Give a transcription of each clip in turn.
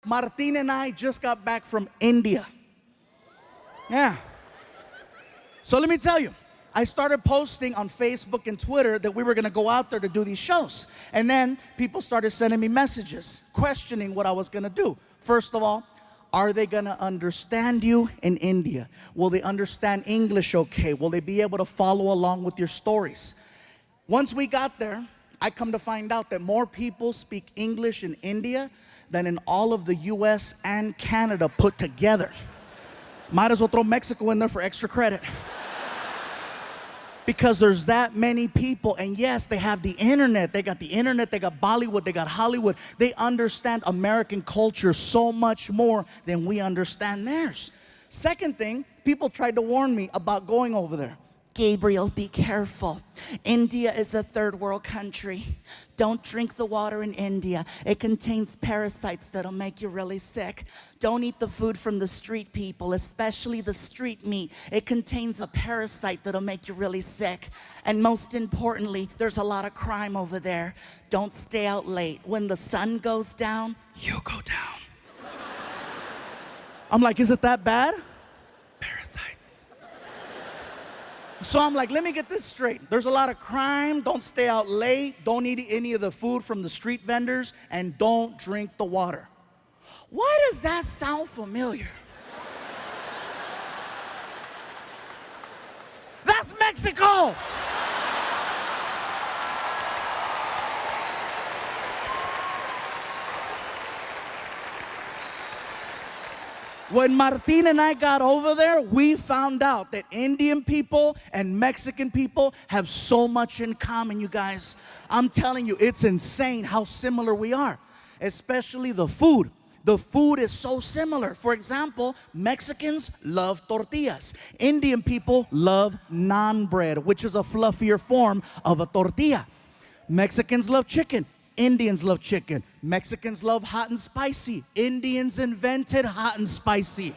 Martin and I just got back from India. Yeah. So let me tell you, I started posting on Facebook and Twitter that we were gonna go out there to do these shows. And then people started sending me messages, questioning what I was gonna do. First of all, are they gonna understand you in India? Will they understand English okay? Will they be able to follow along with your stories? Once we got there, I come to find out that more people speak English in India than in all of the US and Canada put together. Might as well throw Mexico in there for extra credit. Because there's that many people, and yes, they have the internet. They got the internet, they got Bollywood, they got Hollywood. They understand American culture so much more than we understand theirs. Second thing, people tried to warn me about going over there. Gabriel, be careful. India is a third world country. Don't drink the water in India. It contains parasites that'll make you really sick. Don't eat the food from the street people, especially the street meat. It contains a parasite that'll make you really sick. And most importantly, there's a lot of crime over there. Don't stay out late. When the sun goes down, you go down. I'm like, is it that bad? So I'm like, let me get this straight. There's a lot of crime. Don't stay out late. Don't eat any of the food from the street vendors. And don't drink the water. Why does that sound familiar? That's Mexico. When Martin and I got over there, we found out that Indian people and Mexican people have so much in common, you guys. I'm telling you, it's insane how similar we are, especially the food. The food is so similar. For example, Mexicans love tortillas. Indian people love naan bread, which is a fluffier form of a tortilla. Mexicans love chicken. Indians love chicken. Mexicans love hot and spicy. Indians invented hot and spicy.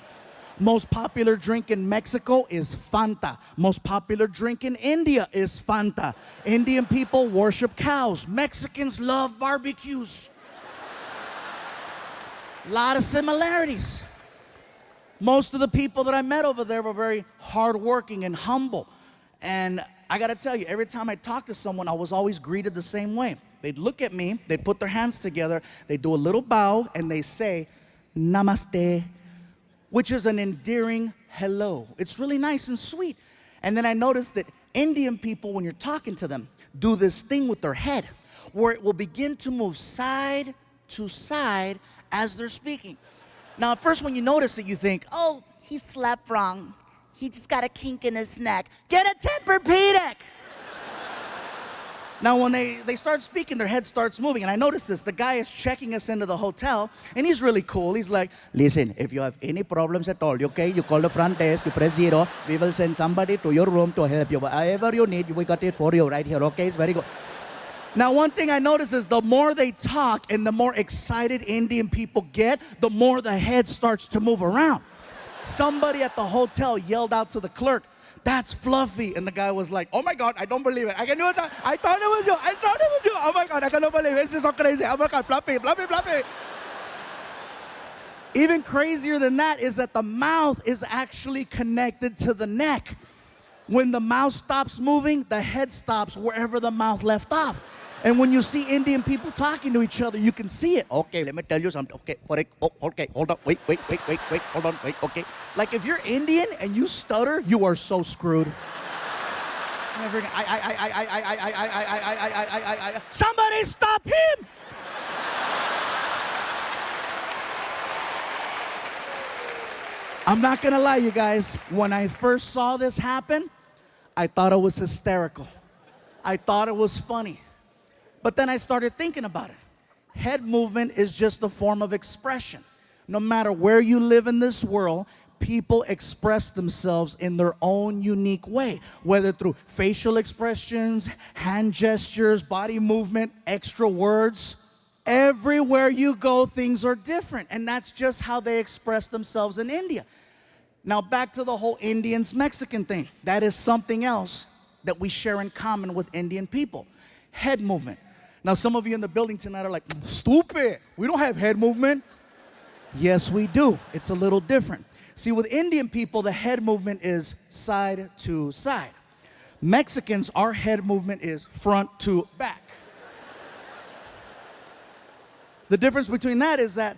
Most popular drink in Mexico is Fanta. Most popular drink in India is Fanta. Indian people worship cows. Mexicans love barbecues. A lot of similarities. Most of the people that I met over there were very hardworking and humble. And I gotta tell you, every time I talked to someone, I was always greeted the same way. They'd look at me, they'd put their hands together, they'd do a little bow, and they say, Namaste, which is an endearing hello. It's really nice and sweet. And then I noticed that Indian people, when you're talking to them, do this thing with their head, where it will begin to move side to side as they're speaking. Now, at first when you notice it, you think, oh, he slept wrong. He just got a kink in his neck. Get a Tempur-Pedic. Now, when they start speaking, their head starts moving. And I noticed this. The guy is checking us into the hotel, and he's really cool. He's like, listen, if you have any problems at all, okay, you call the front desk, you press 0. We will send somebody to your room to help you. Whatever you need, we got it for you right here, okay? It's very good. Now, one thing I notice is the more they talk and the more excited Indian people get, the more the head starts to move around. Somebody at the hotel yelled out to the clerk, that's Fluffy. And the guy was like, oh my God, I don't believe it. I thought it was you. I thought it was you. Oh my God, I cannot believe it. This is so crazy. Oh my God, Fluffy, Fluffy, Fluffy. Even crazier than that is that the mouth is actually connected to the neck. When the mouth stops moving, the head stops wherever the mouth left off. And when you see Indian people talking to each other, you can see it. Okay, let me tell you something. Okay, okay, hold on. Wait, hold on, wait, okay. Like if you're Indian and you stutter, you are so screwed. Somebody stop him! I'm not gonna lie, you guys. When I first saw this happen, I thought it was hysterical. I thought it was funny. But then I started thinking about it. Head movement is just a form of expression. No matter where you live in this world, people express themselves in their own unique way, whether through facial expressions, hand gestures, body movement, extra words. Everywhere you go, things are different, and that's just how they express themselves in India. Now back to the whole Indians-Mexican thing. That is something else that we share in common with Indian people. Head movement. Now some of you in the building tonight are like, stupid, we don't have head movement. Yes, we do. It's a little different. See, with Indian people, the head movement is side to side. Mexicans, our head movement is front to back. The difference between that is that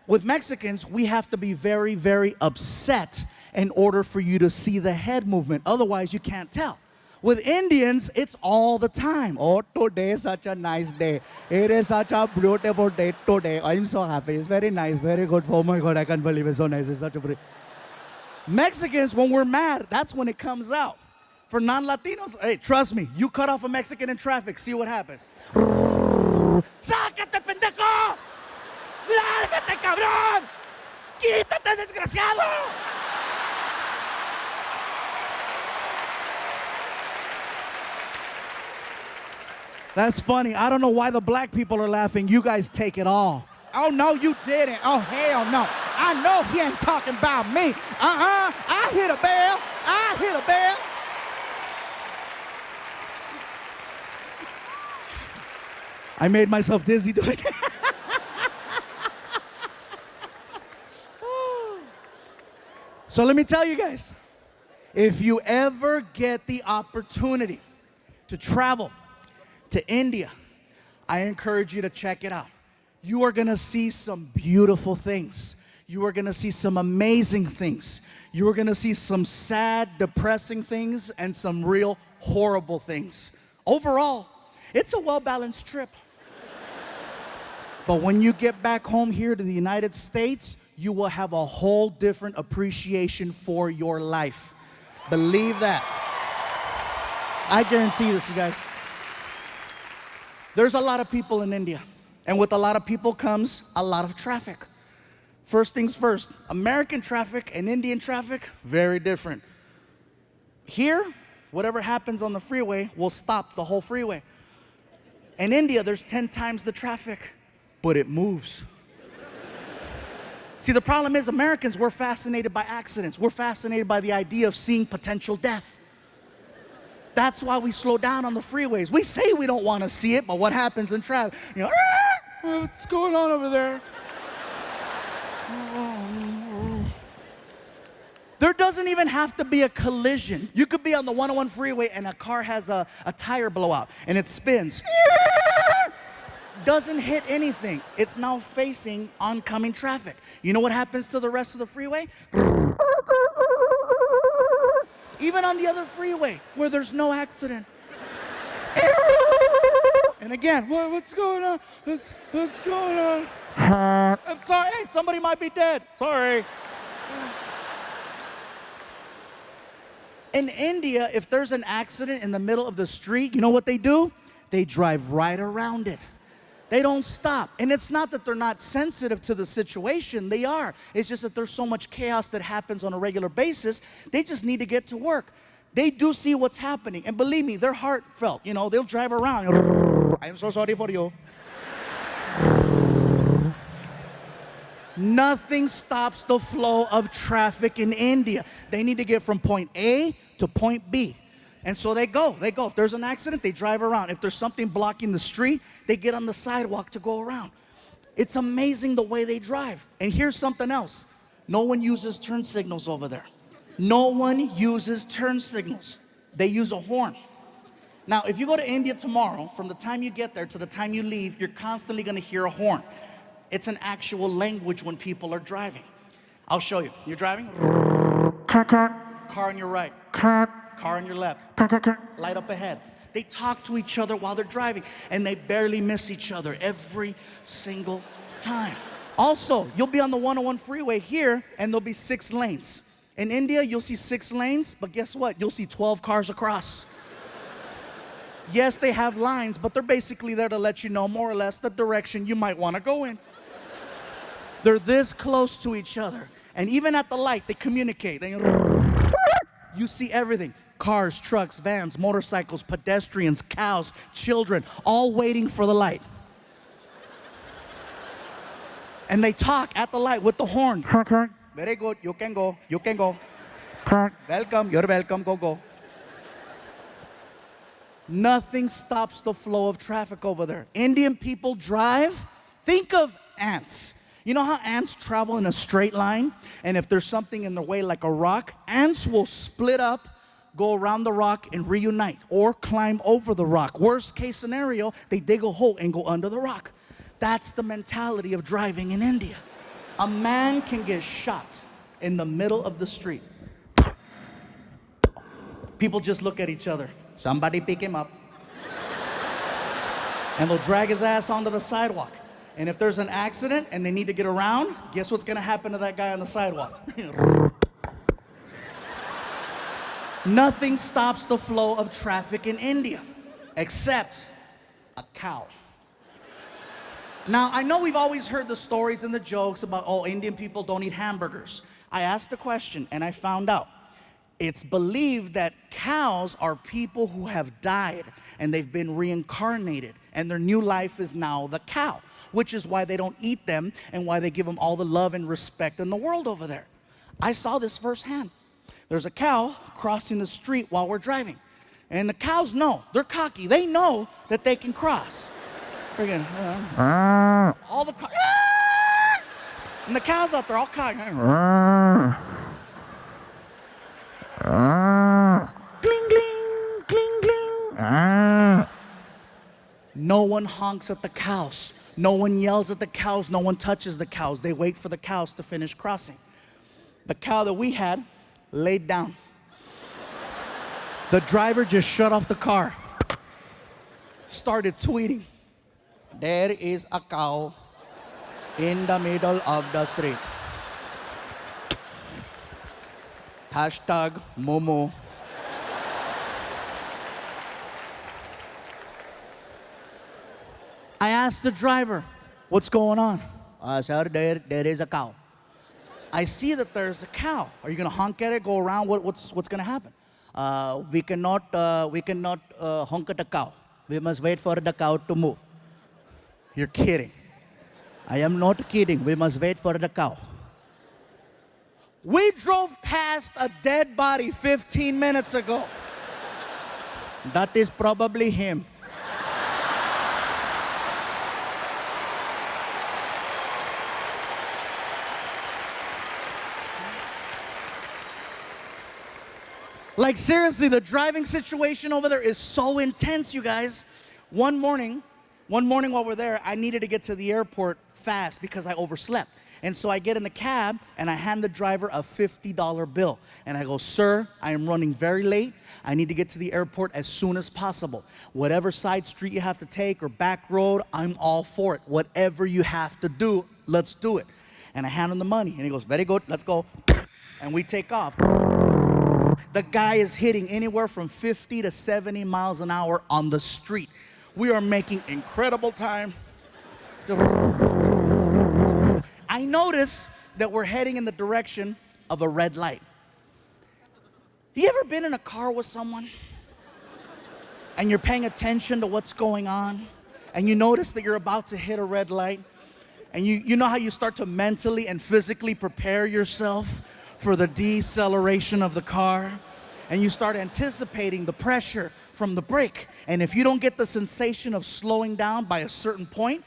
with Mexicans, we have to be very, very upset in order for you to see the head movement. Otherwise, you can't tell. With Indians, it's all the time. Oh, today is such a nice day. It is such a beautiful day today. I'm so happy. It's very nice, very good. Oh my God, I can't believe it's so nice. It's such a pretty. Mexicans, when we're mad, that's when it comes out. For non-Latinos, hey, trust me, you cut off a Mexican in traffic, see what happens. ¡Sácate, pendejo! ¡Lárgate, cabrón! ¡Quítate, desgraciado! That's funny. I don't know why the black people are laughing. You guys take it all. Oh, no, you didn't. Oh, hell no. I know he ain't talking about me. I hit a bell. I hit a bell. I made myself dizzy doing it. So let me tell you guys, if you ever get the opportunity to travel to India, I encourage you to check it out. You are gonna see some beautiful things. You are gonna see some amazing things. You are gonna see some sad, depressing things and some real horrible things. Overall, it's a well-balanced trip. But when you get back home here to the United States, you will have a whole different appreciation for your life. Believe that. I guarantee this, you guys. There's a lot of people in India, and with a lot of people comes a lot of traffic. First things first, American traffic and Indian traffic, very different. Here, whatever happens on the freeway will stop the whole freeway. In India, there's 10 times the traffic, but it moves. See, the problem is Americans, we're fascinated by accidents. We're fascinated by the idea of seeing potential death. That's why we slow down on the freeways. We say we don't want to see it, but what happens in traffic? You know, what's going on over there? There doesn't even have to be a collision. You could be on the 101 freeway and a car has a tire blowout and it spins. Doesn't hit anything. It's now facing oncoming traffic. You know what happens to the rest of the freeway? Even on the other freeway where there's no accident. And again, what's going on? What's going on? I'm sorry, hey, somebody might be dead. Sorry. In India, if there's an accident in the middle of the street, you know what they do? They drive right around it. They don't stop. And it's not that they're not sensitive to the situation. They are. It's just that there's so much chaos that happens on a regular basis. They just need to get to work. They do see what's happening. And believe me, they're heartfelt. You know, they'll drive around. I'm so sorry for you. Nothing stops the flow of traffic in India. They need to get from point A to point B. And so they go. If there's an accident, they drive around. If there's something blocking the street, they get on the sidewalk to go around. It's amazing the way they drive. And here's something else. No one uses turn signals over there. No one uses turn signals. They use a horn. Now, if you go to India tomorrow, from the time you get there to the time you leave, you're constantly going to hear a horn. It's an actual language when people are driving. I'll show you. You're driving? Car on your right. Car on your left. Light up ahead. They talk to each other while they're driving, and they barely miss each other every single time. Also, you'll be on the 101 freeway here, and there'll be 6 lanes. In India, you'll see 6 lanes, but guess what? You'll see 12 cars across. Yes, they have lines, but they're basically there to let you know more or less the direction you might want to go in. They're this close to each other. And even at the light, they communicate. You see everything. Cars, trucks, vans, motorcycles, pedestrians, cows, children, all waiting for the light. And they talk at the light with the horn. Very good, you can go, you can go. Welcome, you're welcome, go. Nothing stops the flow of traffic over there. Indian people drive, think of ants. You know how ants travel in a straight line? And if there's something in the way like a rock, ants will split up, go around the rock and reunite or climb over the rock. Worst case scenario, they dig a hole and go under the rock. That's the mentality of driving in India. A man can get shot in the middle of the street. People just look at each other. Somebody pick him up. And they'll drag his ass onto the sidewalk. And if there's an accident and they need to get around, guess what's gonna happen to that guy on the sidewalk? Nothing stops the flow of traffic in India, except a cow. Now, I know we've always heard the stories and the jokes about, oh, Indian people don't eat hamburgers. I asked the question and I found out. It's believed that cows are people who have died and they've been reincarnated and their new life is now the cow, which is why they don't eat them and why they give them all the love and respect in the world over there. I saw this firsthand. There's a cow crossing the street while we're driving. And the cows know, they're cocky. They know that they can cross. Friggin', all the cows, and the cows out there all cocky. Gling, gling, gling, gling. No one honks at the cows. No one yells at the cows. No one touches the cows. They wait for the cows to finish crossing. The cow that we had laid down. The driver just shut off the car. Started tweeting. There is a cow in the middle of the street. Hashtag Momo. I asked the driver, what's going on? Sir, there is a cow. I see that there's a cow. Are you gonna honk at it, go around? What's gonna happen? We cannot honk at a cow. We must wait for the cow to move. You're kidding. I am not kidding. We must wait for the cow. We drove past a dead body 15 minutes ago. That is probably him. Like seriously, the driving situation over there is so intense, you guys. One morning while we're there, I needed to get to the airport fast because I overslept. And so I get in the cab and I hand the driver a $50 bill. And I go, sir, I am running very late. I need to get to the airport as soon as possible. Whatever side street you have to take or back road, I'm all for it. Whatever you have to do, let's do it. And I hand him the money and he goes, very good, let's go. And we take off. The guy is hitting anywhere from 50 to 70 miles an hour on the street. We are making incredible time. I notice that we're heading in the direction of a red light. You ever been in a car with someone and you're paying attention to what's going on and you notice that you're about to hit a red light and you know how you start to mentally and physically prepare yourself for the deceleration of the car, and you start anticipating the pressure from the brake. And if you don't get the sensation of slowing down by a certain point,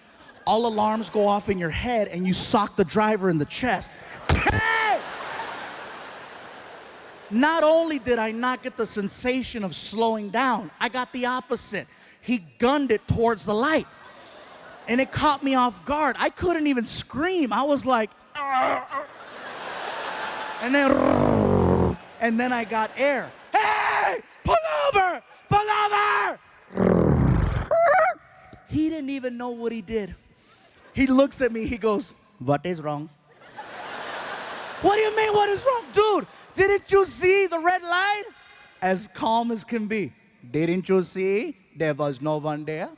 all alarms go off in your head and you sock the driver in the chest. Hey! Not only did I not get the sensation of slowing down, I got the opposite. He gunned it towards the light. And it caught me off guard. I couldn't even scream. I was like, and then I got air. Hey, pull over, pull over. He didn't even know what he did. He looks at me, he goes, what is wrong? What do you mean, what is wrong? Dude, didn't you see the red light? As calm as can be. Didn't you see there was no one there?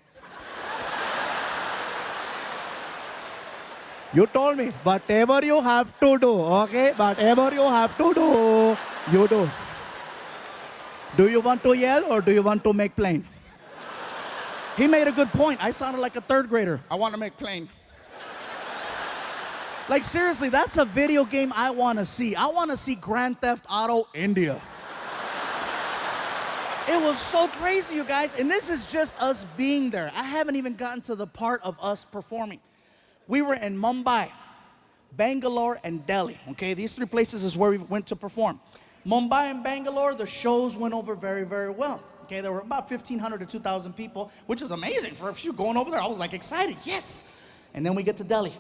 You told me, whatever you have to do, okay? Whatever you have to do, you do. Do you want to yell or do you want to make plain? He made a good point. I sounded like a third grader. I want to make plain. Like seriously, that's a video game I want to see. I want to see Grand Theft Auto India. It was so crazy, you guys. And this is just us being there. I haven't even gotten to the part of us performing. We were in Mumbai. Bangalore, and Delhi. Okay, these three places is where we went to perform. Mumbai and Bangalore, the shows went over very, very well. Okay, there were about 1,500 to 2,000 people, which is amazing for a few going over there. I was like excited, yes. And then we get to Delhi.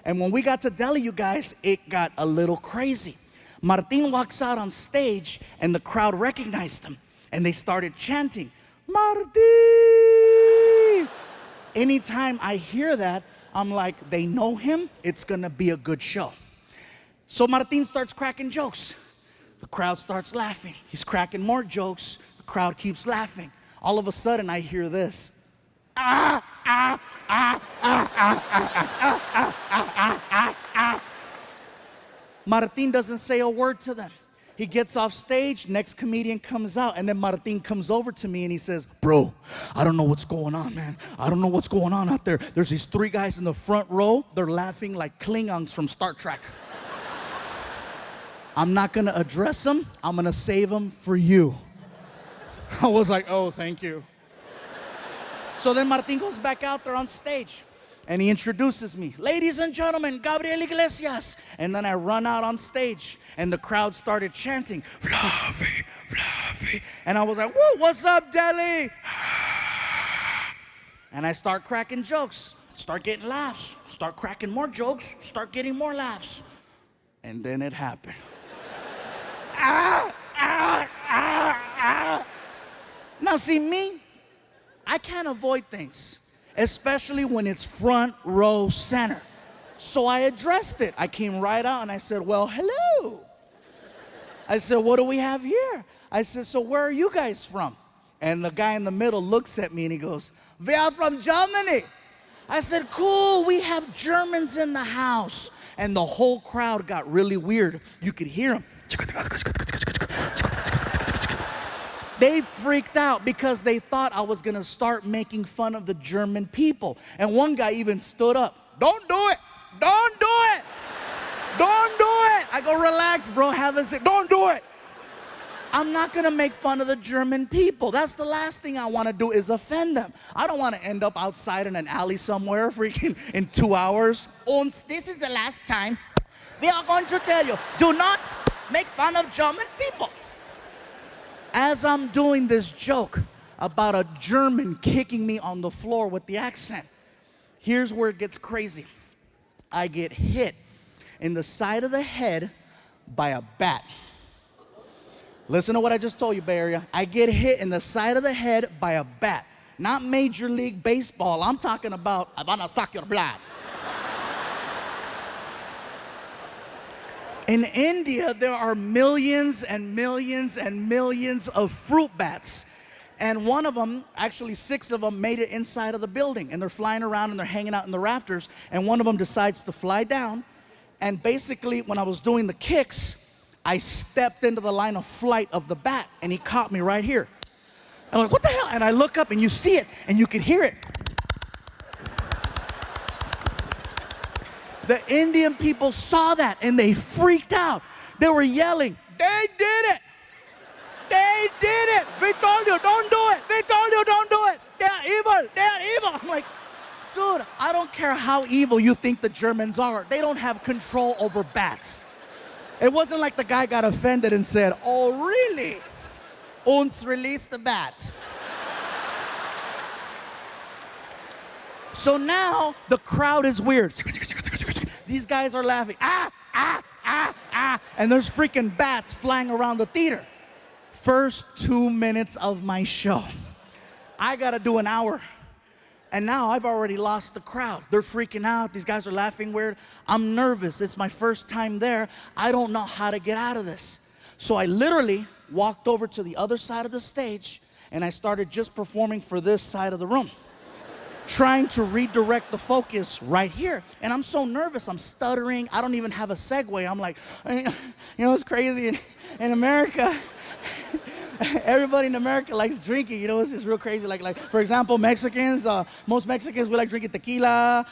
And when we got to Delhi, you guys, it got a little crazy. Martin walks out on stage and the crowd recognized him and they started chanting, Martin! Anytime I hear that, I'm like, they know him, it's gonna be a good show. So Martin starts cracking jokes. The crowd starts laughing. He's cracking more jokes. The crowd keeps laughing. All of a sudden, I hear this. Martin doesn't say a word to them. He gets off stage, next comedian comes out, and then Martin comes over to me and he says, bro, I don't know what's going on, man. I don't know what's going on out there. There's these three guys in the front row. They're laughing like Klingons from Star Trek. I'm not gonna address them. I'm gonna save them for you. I was like, oh, thank you. So then Martin goes back out there on stage and he introduces me. Ladies and gentlemen, Gabriel Iglesias. And then I run out on stage and the crowd started chanting, Fluffy, Fluffy. And I was like, whoa, what's up, Delhi? And I start cracking jokes, start getting laughs, start cracking more jokes, start getting more laughs. And then it happened. Now see me, I can't avoid things, especially when it's front row center. So I addressed it. I came right out and I said, well, hello. I said, what do we have here? I said, so where are you guys from? And the guy in the middle looks at me and he goes, we are from Germany. I said, cool, we have Germans in the house. And the whole crowd got really weird. You could hear them. They freaked out because they thought I was gonna start making fun of the German people. And one guy even stood up. Don't do it. Don't do it. Don't do it. I go, relax, bro, have a seat. Don't do it. I'm not gonna make fun of the German people. That's the last thing I wanna do is offend them. I don't wanna end up outside in an alley somewhere freaking in 2 hours. And this is the last time we are going to tell you, do not make fun of German people. As I'm doing this joke about a German kicking me on the floor with the accent, here's where it gets crazy. I get hit in the side of the head by a bat. Listen to what I just told you, Bay Area. I get hit in the side of the head by a bat. Not Major League Baseball. I'm talking about, I wanna suck your blood. In India, there are millions and millions and millions of fruit bats. And one of them, actually 6 of them, made it inside of the building. And they're flying around and they're hanging out in the rafters. And one of them decides to fly down. And basically, when I was doing the kicks, I stepped into the line of flight of the bat. And he caught me right here. And I'm like, what the hell? And I look up and you see it and you can hear it. The Indian people saw that and they freaked out. They were yelling, they did it. They did it. We told you, don't do it. We told you, don't do it. They are evil. They are evil. I'm like, dude, I don't care how evil you think the Germans are. They don't have control over bats. It wasn't like the guy got offended and said, oh, really? Uns release the bat. So now the crowd is weird. These guys are laughing. And there's freaking bats flying around the theater. First 2 minutes of my show. I gotta do an hour. And now I've already lost the crowd. They're freaking out. These guys are laughing weird. I'm nervous. It's my first time there. I don't know how to get out of this. So I literally walked over to the other side of the stage and I started just performing for this side of the room, trying to redirect the focus right here. And I'm so nervous, I'm stuttering. I don't even have a segue. I'm like, you know, it's crazy in America. Everybody in America likes drinking, you know, it's real crazy. Like for example, Mexicans, most Mexicans, we like drinking tequila.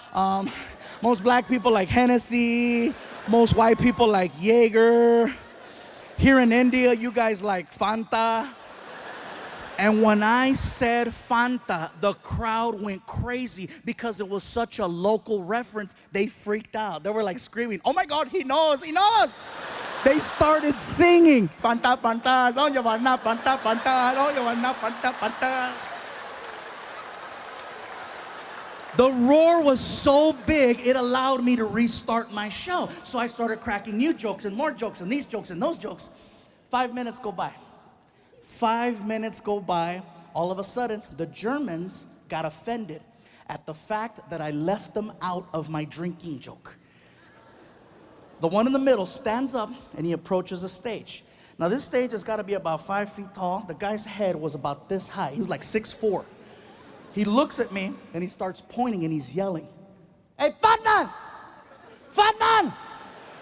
Most black people like Hennessy. Most white people like Jaeger. Here in India, you guys like Fanta. And when I said Fanta, the crowd went crazy because it was such a local reference. They freaked out. They were like screaming, "Oh my God, he knows, he knows." They started singing, "Fanta, Fanta, don't you want Fanta, Fanta, don't you want Fanta, Fanta." The roar was so big, it allowed me to restart my show. So I started cracking new jokes and more jokes and these jokes and those jokes. 5 minutes go by. 5 minutes go by. All of a sudden, the Germans got offended at the fact that I left them out of my drinking joke. The one in the middle stands up and he approaches the stage. Now this stage has got to be about 5 feet tall. The guy's head was about this high. He was like 6'4". He looks at me and he starts pointing and he's yelling, "Hey, fat man! Fat man!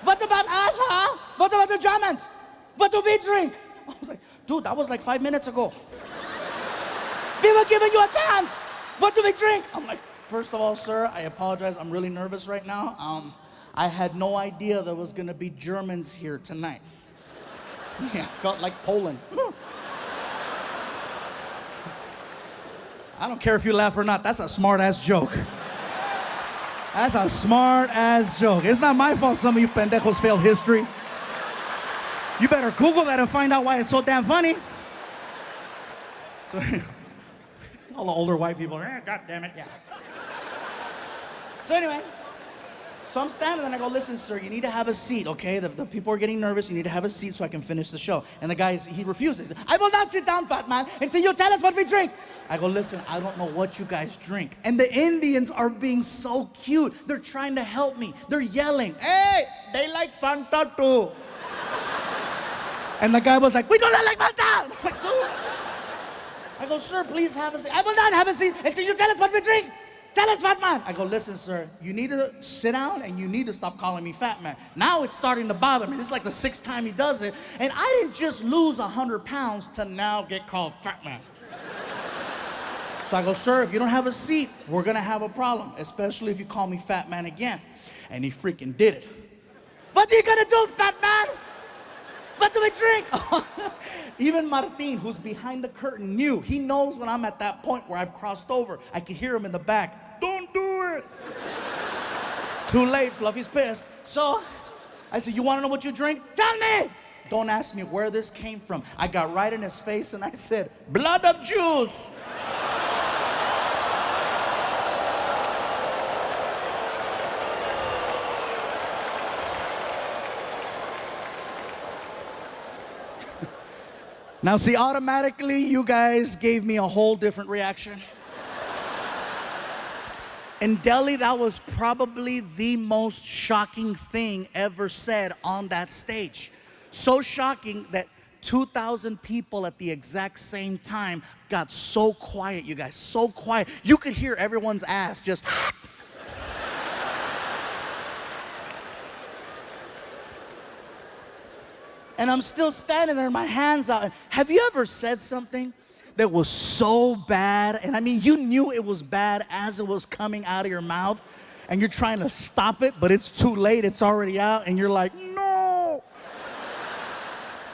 What about us, huh? What about the Germans? What do we drink?" I was like, "Dude, that was like 5 minutes ago. We were giving you a chance. What do we drink?" I'm like, "First of all, sir, I apologize. I'm really nervous right now. I had no idea there was gonna be Germans here tonight." Yeah, felt like Poland. I don't care if you laugh or not. That's a smart-ass joke. That's a smart-ass joke. It's not my fault some of you pendejos failed history. You better Google that and find out why it's so damn funny. So, all the older white people, God damn it, yeah. So anyway, so I'm standing there and I go, "Listen, sir, you need to have a seat, okay? The people are getting nervous. You need to have a seat so I can finish the show." And the guy, he refuses. "I will not sit down, fat man, until you tell us what we drink." I go, "Listen, I don't know what you guys drink." And the Indians are being so cute. They're trying to help me. They're yelling, "Hey, they like Fanta too." And the guy was like, "We do not like Fanta." I'm like, "Dude." I go, "Sir, please have a seat." "I will not have a seat until you tell us what we drink. Tell us, fat man." I go, "Listen, sir, you need to sit down and you need to stop calling me fat man." Now it's starting to bother me. This is like the 6th time he does it. And I didn't just lose 100 pounds to now get called fat man. So I go, "Sir, if you don't have a seat, we're gonna have a problem, especially if you call me fat man again." And he freaking did it. "What are you gonna do, fat man? What do we drink?" Even Martin, who's behind the curtain, knew. He knows when I'm at that point where I've crossed over. I can hear him in the back. "Don't do it." Too late, Fluffy's pissed. So I said, "You wanna know what you drink? Tell me." Don't ask me where this came from. I got right in his face and I said, "Blood of Jews." Now see, automatically you guys gave me a whole different reaction. In Delhi, that was probably the most shocking thing ever said on that stage. So shocking that 2,000 people at the exact same time got so quiet, you guys, so quiet. You could hear everyone's ass just... And I'm still standing there, my hands out. Have you ever said something that was so bad? And I mean, you knew it was bad as it was coming out of your mouth, and you're trying to stop it, but it's too late, it's already out, and you're like, "No."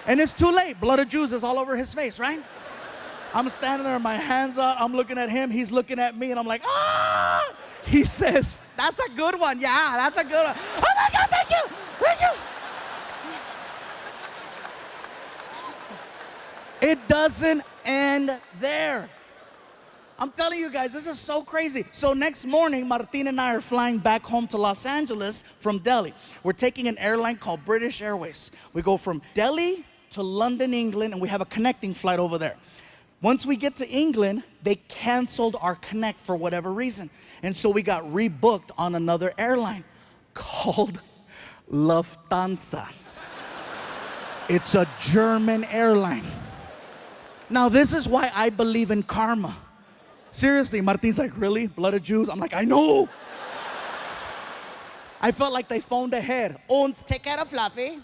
And it's too late. Blood of Jews is all over his face, right? I'm standing there, my hands out, I'm looking at him, he's looking at me, and I'm like, "Ah!" He says, "That's a good one, yeah, that's a good one." Oh my God, thank you, thank you. It doesn't end there. I'm telling you guys, this is so crazy. So next morning, Martin and I are flying back home to Los Angeles from Delhi. We're taking an airline called British Airways. We go from Delhi to London, England, and we have a connecting flight over there. Once we get to England, they canceled our connect for whatever reason. And so we got rebooked on another airline called Lufthansa. It's a German airline. Now, this is why I believe in karma. Seriously, Martin's like, "Really? Blood of Jews?" I'm like, "I know." I felt like they phoned ahead. "Ons, take care of Fluffy."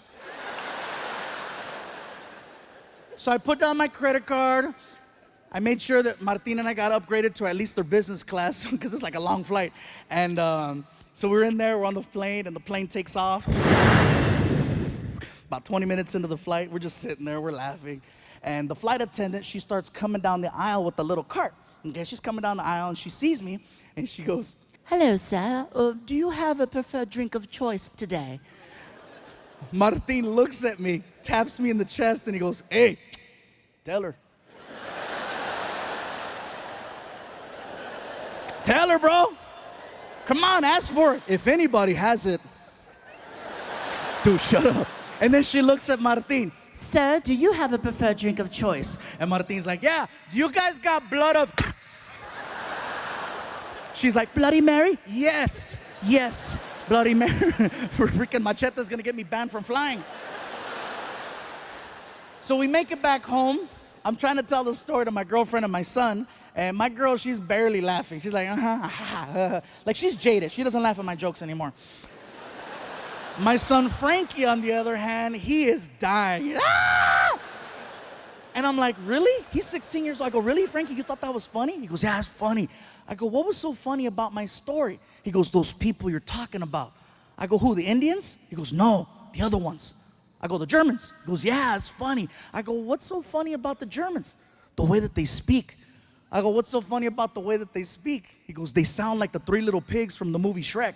So I put down my credit card. I made sure that Martin and I got upgraded to at least their business class because it's like a long flight. And so we're in there, we're on the plane, and the plane takes off. About 20 minutes into the flight, we're just sitting there, we're laughing. And the flight attendant, she starts coming down the aisle with the little cart. Okay, she's coming down the aisle and she sees me and she goes, "Hello, sir. Do you have a preferred drink of choice today?" Martin looks at me, taps me in the chest, and he goes, "Hey, tell her." Tell her, bro. Come on, ask for it. If anybody has it. Dude, shut up. And then she looks at Martin. "Sir, do you have a preferred drink of choice?" And Martin's like, "Yeah, do you guys got blood of..." She's like, "Bloody Mary?" "Yes, yes, Bloody Mary." Freaking Machete's gonna get me banned from flying. So we make it back home. I'm trying to tell the story to my girlfriend and my son. And my girl, she's barely laughing. She's like, like she's jaded. She doesn't laugh at my jokes anymore. My son Frankie, on the other hand, he is dying. Ah! And I'm like, "Really?" He's 16 years old. I go, "Really, Frankie? You thought that was funny?" He goes, "Yeah, it's funny." I go, "What was so funny about my story?" He goes, "Those people you're talking about." I go, "Who, the Indians?" He goes, "No, the other ones." I go, "The Germans?" He goes, "Yeah, it's funny." I go, "What's so funny about the Germans?" "The way that they speak." I go, "What's so funny about the way that they speak?" He goes, "They sound like the three little pigs from the movie Shrek."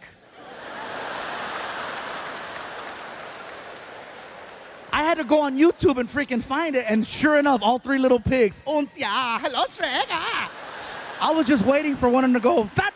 I had to go on YouTube and freaking find it, and sure enough, all three little pigs. "Und ja, hello Shrek." I was just waiting for one of them to go, "Fat